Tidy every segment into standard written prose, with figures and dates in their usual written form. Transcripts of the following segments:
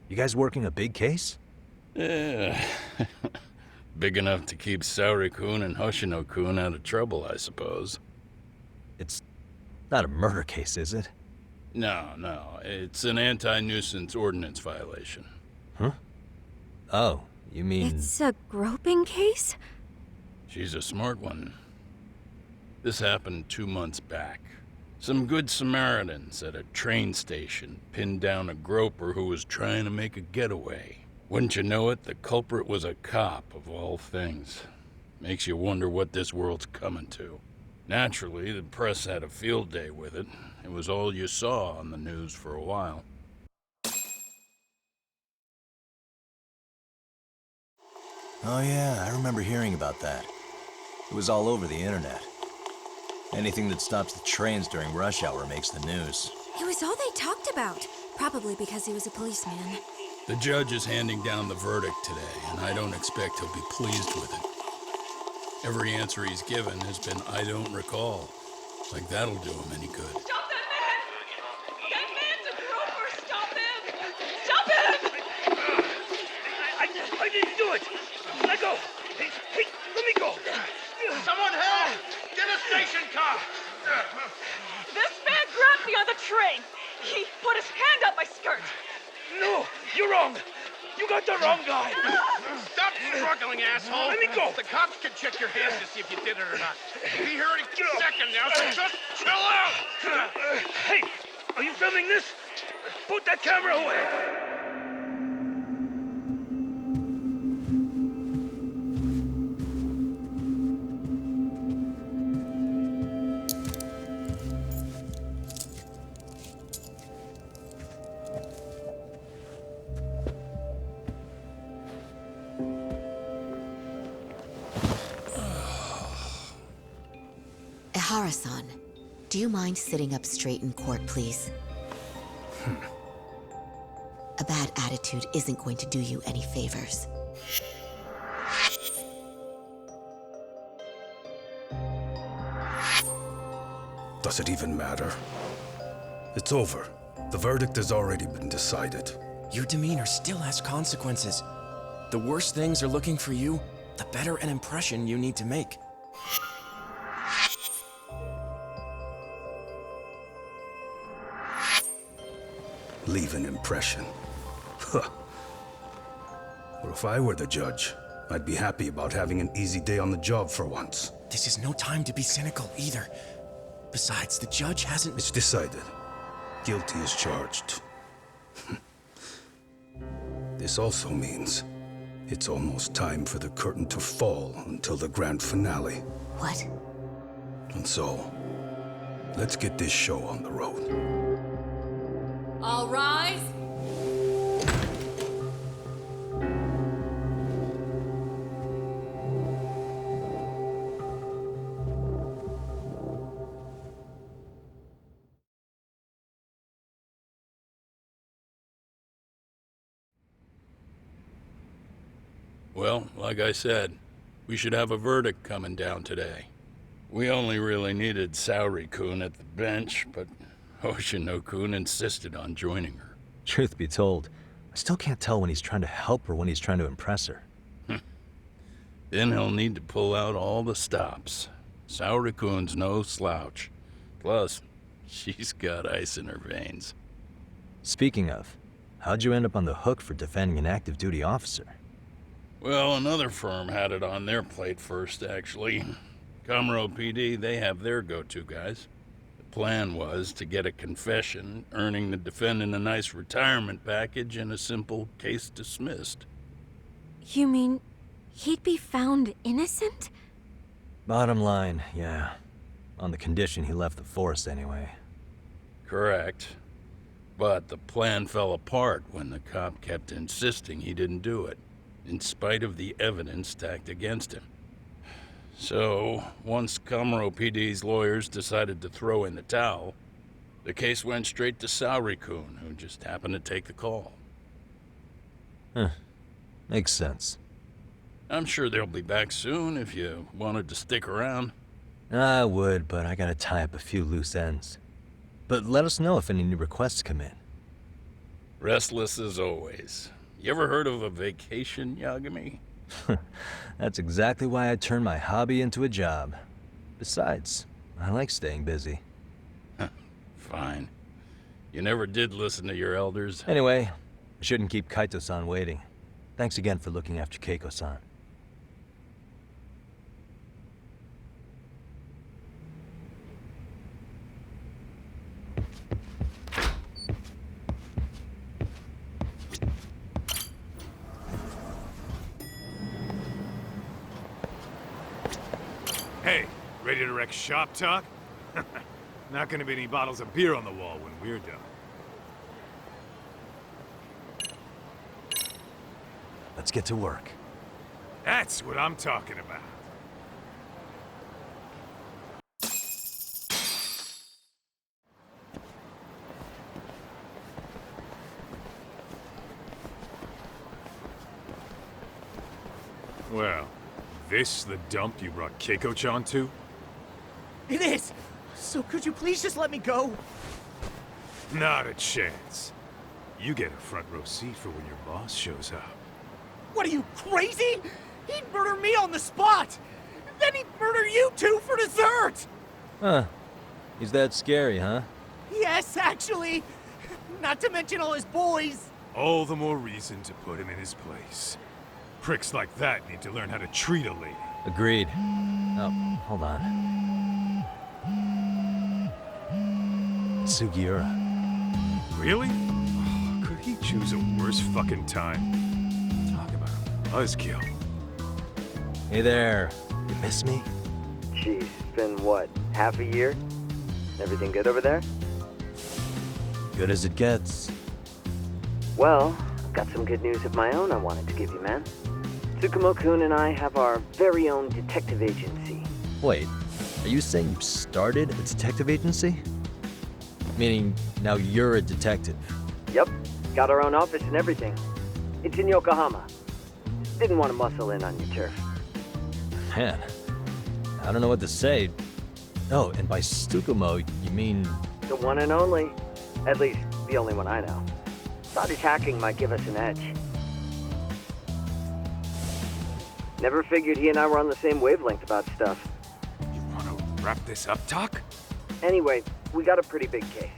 You guys working a big case? Yeah. Big enough to keep Saori-kun and Hoshino-kun out of trouble, I suppose. It's not a murder case, is it? No. It's an anti-nuisance ordinance violation. Huh? Oh, you mean... It's a groping case? She's a smart one. This happened 2 months back. Some good Samaritans at a train station pinned down a groper who was trying to make a getaway. Wouldn't you know it, the culprit was a cop, of all things. Makes you wonder what this world's coming to. Naturally, the press had a field day with it. It was all you saw on the news for a while. Oh yeah, I remember hearing about that. It was all over the internet. Anything that stops the trains during rush hour makes the news. It was all they talked about. Probably because he was a policeman. The judge is handing down the verdict today, and I don't expect he'll be pleased with it. Every answer he's given has been, I don't recall. Like that'll do him any good. Stop that man! That man's a groper! Stop him! Stop him! I didn't do it! Let go! Hey, let me go! Someone help! Get a station car! This man grabbed me on the train! He put his hand up my skirt! No, you're wrong! You got the wrong guy! Stop struggling, asshole! Let me go! The cops can check your hands to see if you did it or not. Be here any second now, so just chill out! Hey, are you filming this? Put that camera away! Ehara-san, do you mind sitting up straight in court, please? A bad attitude isn't going to do you any favors. Does it even matter? It's over. The verdict has already been decided. Your demeanor still has consequences. The worse things are looking for you, the better an impression you need to make. Leave an impression. Huh. Well, if I were the judge, I'd be happy about having an easy day on the job for once. This is no time to be cynical either. Besides, the judge hasn't... It's decided. Guilty is charged. This also means it's almost time for the curtain to fall until the grand finale. What? And so, let's get this show on the road. All rise! Well, like I said, we should have a verdict coming down today. We only really needed Saori-kun at the bench, but Hoshino-kun insisted on joining her. Truth be told, I still can't tell when he's trying to help or when he's trying to impress her. Then he'll need to pull out all the stops. Saori-kun's no slouch. Plus, she's got ice in her veins. Speaking of, how'd you end up on the hook for defending an active duty officer? Well, another firm had it on their plate first, actually. Kamuro PD, they have their go-to guys. The plan was to get a confession, earning the defendant a nice retirement package and a simple case dismissed. You mean he'd be found innocent? Bottom line, yeah. On the condition he left the force anyway. Correct. But the plan fell apart when the cop kept insisting he didn't do it, in spite of the evidence stacked against him. So, once Kamuro PD's lawyers decided to throw in the towel, the case went straight to Saori-kun, who just happened to take the call. Huh. Makes sense. I'm sure they'll be back soon if you wanted to stick around. I would, but I gotta tie up a few loose ends. But let us know if any new requests come in. Restless as always. You ever heard of a vacation, Yagami? That's exactly why I turned my hobby into a job. Besides, I like staying busy. Fine. You never did listen to your elders. Anyway, I shouldn't keep Kaito-san waiting. Thanks again for looking after Keiko-san. Hey, ready to wreck shop talk? Not gonna be any bottles of beer on the wall when we're done. Let's get to work. That's what I'm talking about. Well, this the dump you brought Keiko-chan to? It is! So could you please just let me go? Not a chance. You get a front row seat for when your boss shows up. What are you, crazy? He'd murder me on the spot! Then he'd murder you two for dessert! Huh. He's that scary, huh? Yes, actually! Not to mention all his boys! All the more reason to put him in his place. Pricks like that need to learn how to treat a lady. Agreed. Oh, hold on. Sugiura. Really? Oh, could he choose a worse fucking time? Talk about a buzzkill. Hey there. You miss me? Geez, it's been what, half a year? Everything good over there? Good as it gets. Well, I've got some good news of my own I wanted to give you, man. Tsukumo-kun and I have our very own detective agency. Wait, are you saying you started a detective agency? Meaning, now you're a detective? Yep, got our own office and everything. It's in Yokohama. Didn't want to muscle in on your turf. Man, I don't know what to say. Oh, and by Tsukumo, you mean... The one and only. At least, the only one I know. Thought his hacking might give us an edge. Never figured he and I were on the same wavelength about stuff. You wanna wrap this up, Talk? Anyway, we got a pretty big case.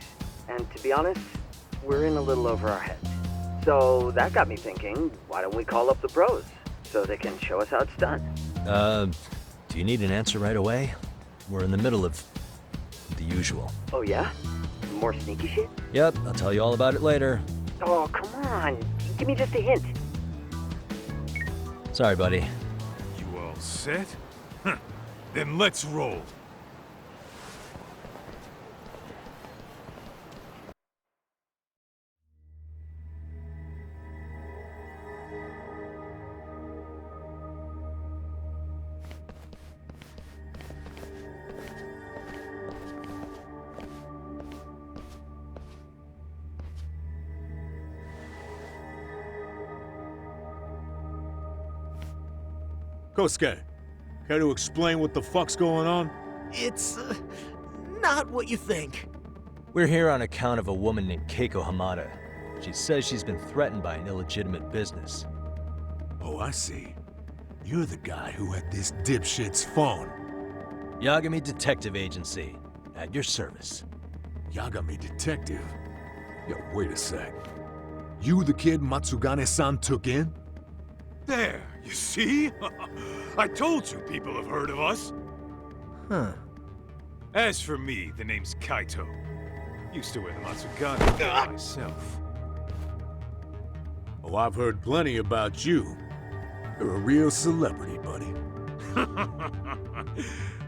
And to be honest, we're in a little over our heads. So that got me thinking, why don't we call up the pros? So they can show us how it's done. Do you need an answer right away? We're in the middle of the usual. Oh yeah? More sneaky shit? Yep, I'll tell you all about it later. Oh, come on. Give me just a hint. Sorry, buddy. You all set? Huh. Then let's roll. Kosuke, care to explain what the fuck's going on? It's, not what you think. We're here on account of a woman named Keiko Hamada. She says she's been threatened by an illegitimate business. Oh, I see. You're the guy who had this dipshit's phone. Yagami Detective Agency, at your service. Yagami Detective? Yo, wait a sec. You the kid Matsugane-san took in? There, you see? I told you people have heard of us. Huh. As for me, the name's Kaito. Used to wear the Matsugane myself. Oh, I've heard plenty about you. You're a real celebrity, buddy.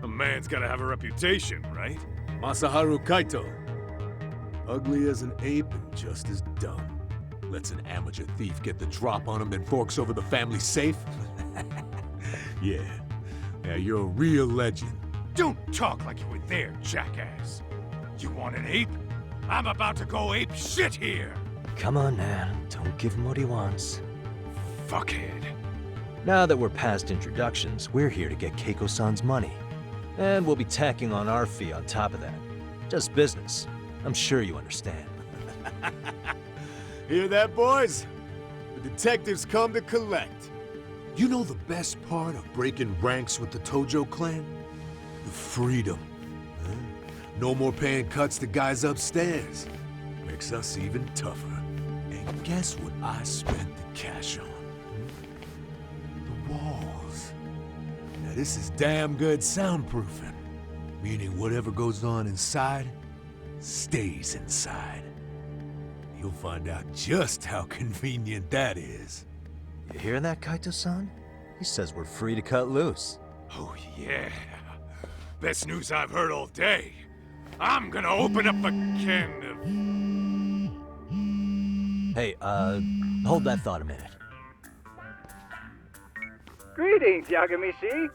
A man's gotta have a reputation, right? Masaharu Kaito. Ugly as an ape and just as dumb. Lets an amateur thief get the drop on him, then forks over the family safe? Yeah, you're a real legend. Don't talk like you were there, jackass. You want an ape? I'm about to go ape shit here. Come on, man. Don't give him what he wants. Fuckhead. Now that we're past introductions, we're here to get Keiko-san's money. And we'll be tacking on our fee on top of that. Just business. I'm sure you understand. Hear that, boys? The detectives come to collect. You know the best part of breaking ranks with the Tojo clan? The freedom. Huh? No more paying cuts to guys upstairs. Makes us even tougher. And guess what I spent the cash on? The walls. Now this is damn good soundproofing. Meaning whatever goes on inside, stays inside. You'll find out just how convenient that is. You hear that, Kaito-san? He says we're free to cut loose. Oh, yeah. Best news I've heard all day. I'm gonna open up a can of... Hey, hold that thought a minute. Greetings, Yagami-shi.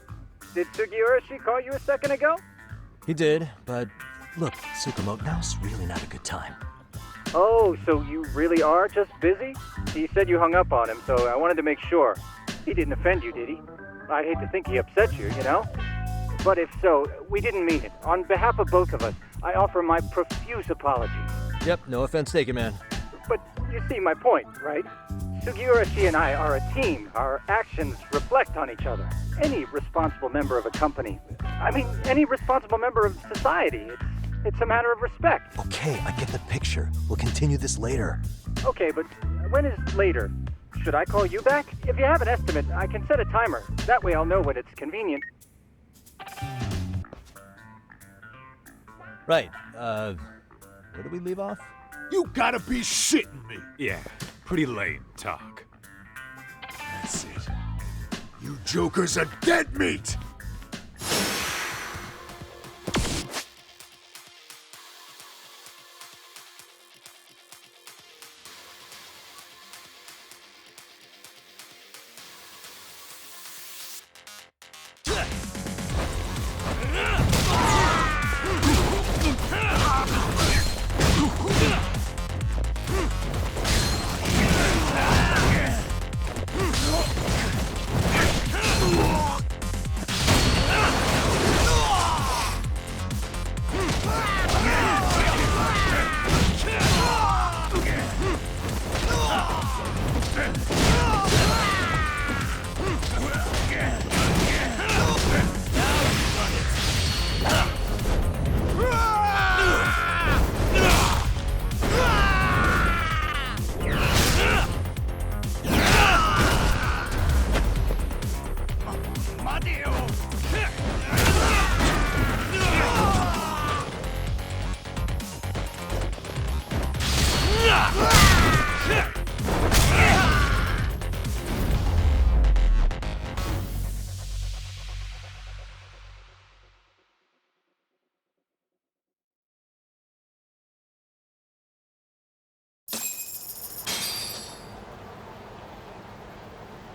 Did Sugiura-shi call you a second ago? He did, but look, Tsukumo, now's really not a good time. Oh, so you really are just busy? He said you hung up on him, so I wanted to make sure. He didn't offend you, did he? I'd hate to think he upset you, you know? But if so, we didn't mean it. On behalf of both of us, I offer my profuse apologies. Yep, no offense taken, man. But you see my point, right? Sugiura-shi and I are a team. Our actions reflect on each other. Any responsible member of a company, any responsible member of society, it's a matter of respect. Okay, I get the picture. We'll continue this later. Okay, but when is later? Should I call you back? If you have an estimate, I can set a timer. That way I'll know when it's convenient. Right, where did we leave off? You gotta be shitting me! Yeah, pretty lame talk. That's it. You jokers are dead meat!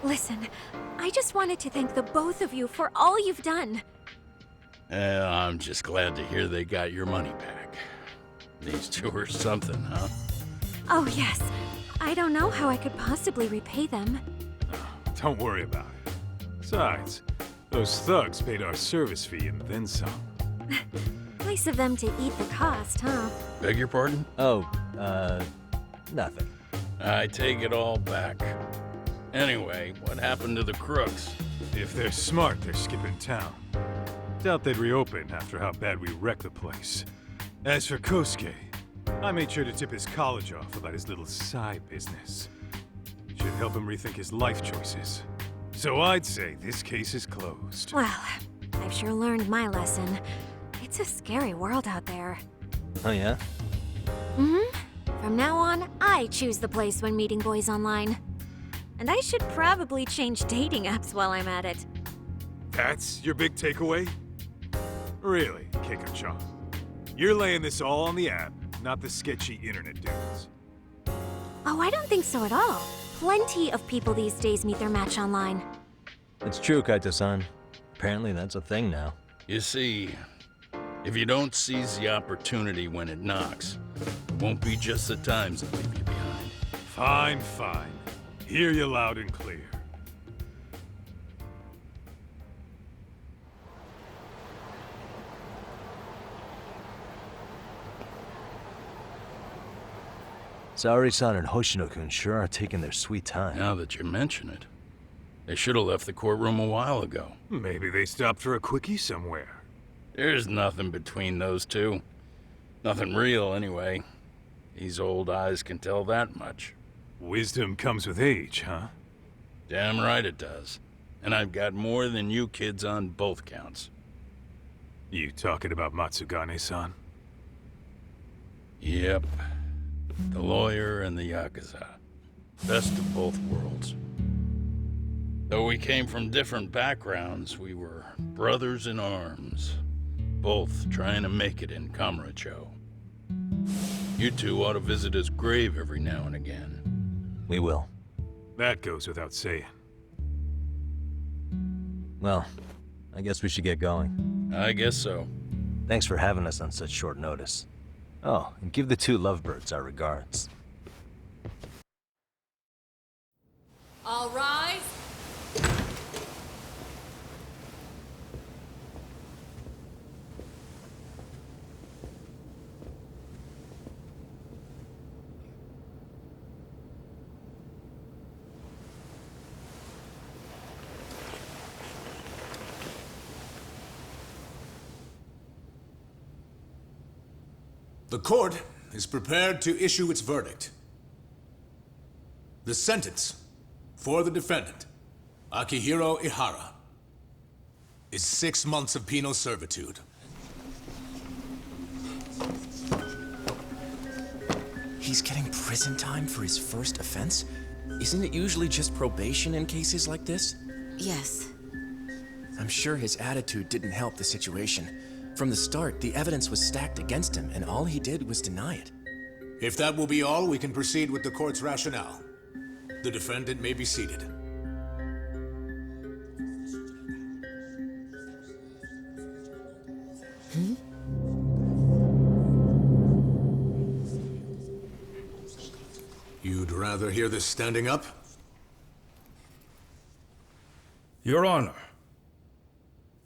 Listen, I just wanted to thank the both of you for all you've done. I'm just glad to hear they got your money back. These two are something, huh? Oh, yes. I don't know how I could possibly repay them. Don't worry about it. Besides, those thugs paid our service fee and then some. Nice of them to eat the cost, huh? Beg your pardon? Oh, nothing. I take it all back. Anyway, what happened to the crooks? If they're smart, they're skipping town. Doubt they'd reopen after how bad we wrecked the place. As for Kosuke, I made sure to tip his college off about his little side business. Should help him rethink his life choices. So I'd say this case is closed. Well, I've sure learned my lesson. It's a scary world out there. Oh, yeah? Mm-hmm. From now on, I choose the place when meeting boys online. And I should probably change dating apps while I'm at it. That's your big takeaway? Really, Keiko-chan? You're laying this all on the app, not the sketchy internet dudes. Oh, I don't think so at all. Plenty of people these days meet their match online. It's true, Kaito-san. Apparently that's a thing now. You see, if you don't seize the opportunity when it knocks, it won't be just the times that leave you behind. Fine, fine. Hear you loud and clear. Saori-san and Hoshino-kun sure are taking their sweet time. Now that you mention it, they should have left the courtroom a while ago. Maybe they stopped for a quickie somewhere. There's nothing between those two. Nothing real, anyway. These old eyes can tell that much. Wisdom comes with age, huh? Damn right it does. And I've got more than you kids on both counts. You talking about Matsugane-san? Yep. The lawyer and the Yakuza. Best of both worlds. Though we came from different backgrounds, we were brothers in arms. Both trying to make it in Kamurocho. You two ought to visit his grave every now and again. We will. That goes without saying. Well, I guess we should get going. I guess so. Thanks for having us on such short notice. Oh, and give the two lovebirds our regards. All rise. The court is prepared to issue its verdict. The sentence for the defendant, Akihiro Ihara, is 6 months of penal servitude. He's getting prison time for his first offense? Isn't it usually just probation in cases like this? Yes. I'm sure his attitude didn't help the situation. From the start, the evidence was stacked against him, and all he did was deny it. If that will be all, we can proceed with the court's rationale. The defendant may be seated. You'd rather hear this standing up? Your Honor,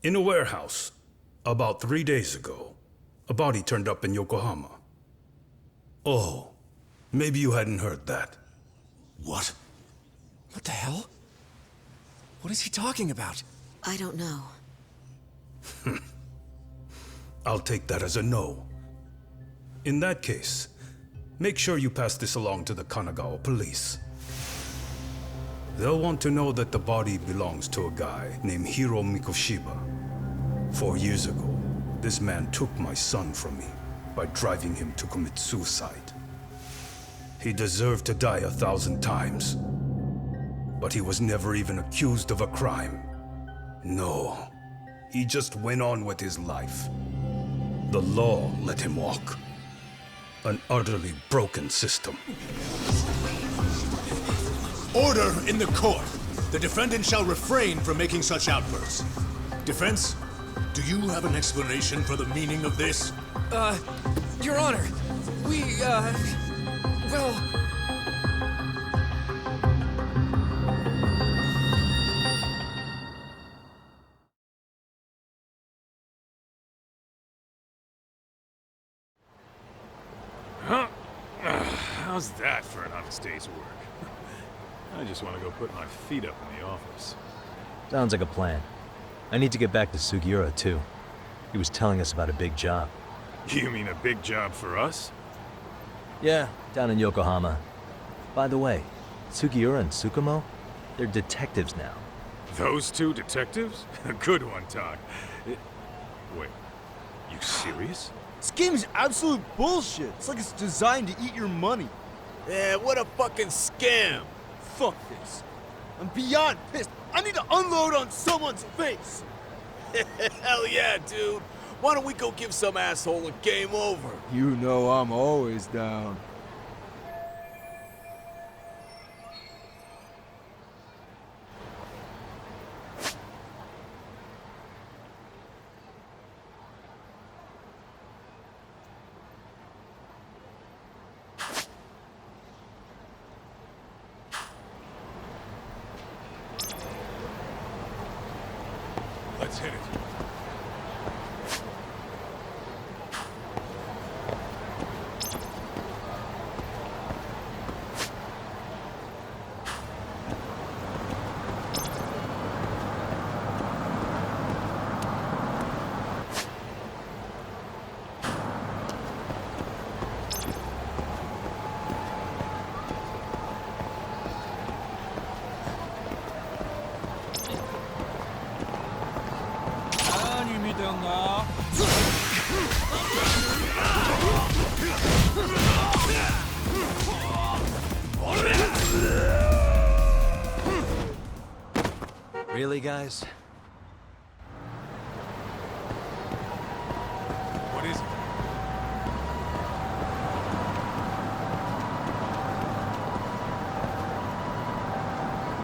in a warehouse, about 3 days ago, a body turned up in Yokohama. Oh, maybe you hadn't heard that. What? What the hell? What is he talking about? I don't know. I'll take that as a no. In that case, make sure you pass this along to the Kanagawa police. They'll want to know that the body belongs to a guy named Hiro Mikoshiba. 4 years ago, this man took my son from me by driving him to commit suicide. He deserved to die 1,000 times, but he was never even accused of a crime. No, he just went on with his life. The law let him walk. An utterly broken system. Order in the court! The defendant shall refrain from making such outbursts. Defense? Do you have an explanation for the meaning of this? Your Honor, well... Huh? How's that for an honest day's work? I just want to go put my feet up in the office. Sounds like a plan. I need to get back to Sugiura, too. He was telling us about a big job. You mean a big job for us? Yeah, down in Yokohama. By the way, Sugiura and Tsukumo, they're detectives now. Those two detectives? Good one, Todd. Wait, you serious? This game is absolute bullshit. It's like it's designed to eat your money. Yeah, what a fucking scam! Fuck this. I'm beyond pissed. I need to unload on someone's face. Hell yeah, dude! Why don't we go give some asshole a game over? You know I'm always down. Let's hit it. Really, guys?